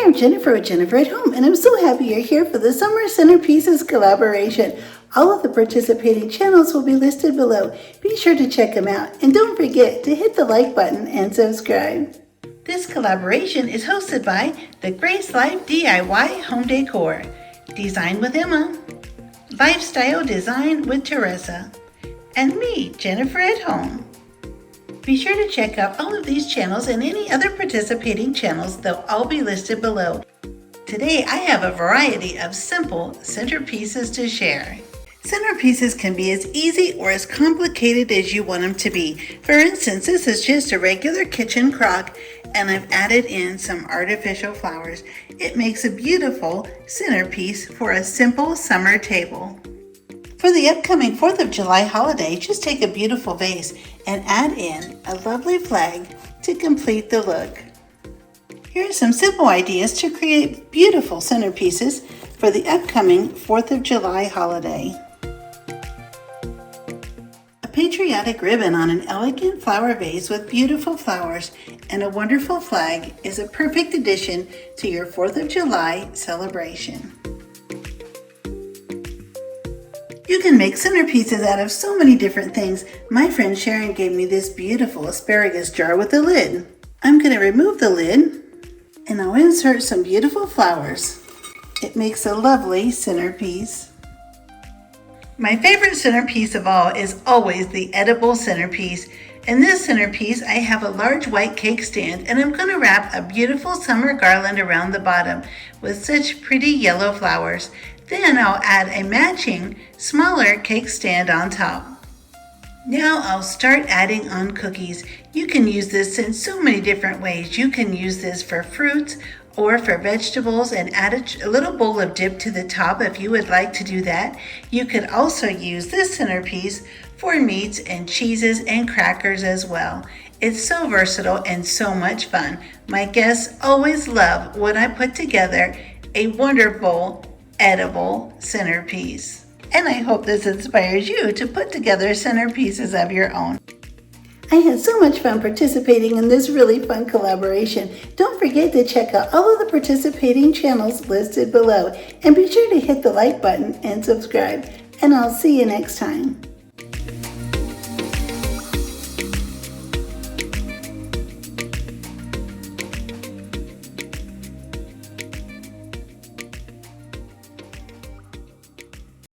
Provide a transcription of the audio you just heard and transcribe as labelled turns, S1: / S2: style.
S1: I'm Jennifer with Jennifer at Home, and I'm so happy you're here for the Summer Centerpieces Collaboration. All of the participating channels will be listed below. Be sure to check them out, and don't forget to hit the like button and subscribe. This collaboration is hosted by the Grace Life DIY Home Decor, Design with Emma, Lifestyle Design with Teresa, and me, Jennifer at Home. Be sure to check out all of these channels and any other participating channels. They'll all be listed below. Today I have a variety of simple centerpieces to share. Centerpieces can be as easy or as complicated as you want them to be. For instance, this is just a regular kitchen crock, and I've added in some artificial flowers. It makes a beautiful centerpiece for a simple summer table. For the upcoming 4th of July holiday, just take a beautiful vase and add in a lovely flag to complete the look. Here are some simple ideas to create beautiful centerpieces for the upcoming 4th of July holiday. A patriotic ribbon on an elegant flower vase with beautiful flowers and a wonderful flag is a perfect addition to your 4th of July celebration. You can make centerpieces out of so many different things. My friend Sharon gave me this beautiful asparagus jar with a lid. I'm going to remove the lid and I'll insert some beautiful flowers. It makes a lovely centerpiece. My favorite centerpiece of all is always the edible centerpiece. In this centerpiece, I have a large white cake stand, and I'm going to wrap a beautiful summer garland around the bottom with such pretty yellow flowers. Then I'll add a matching smaller cake stand on top. Now I'll start adding on cookies. You can use this in so many different ways. You can use this for fruits or for vegetables and add a little bowl of dip to the top if you would like to do that. You could also use this centerpiece for meats and cheeses and crackers as well. It's so versatile and so much fun. My guests always love when I put together a wonderful edible centerpiece. And I hope this inspires you to put together centerpieces of your own. I had so much fun participating in this really fun collaboration. Don't forget to check out all of the participating channels listed below, and be sure to hit the like button and subscribe. And I'll see you next time.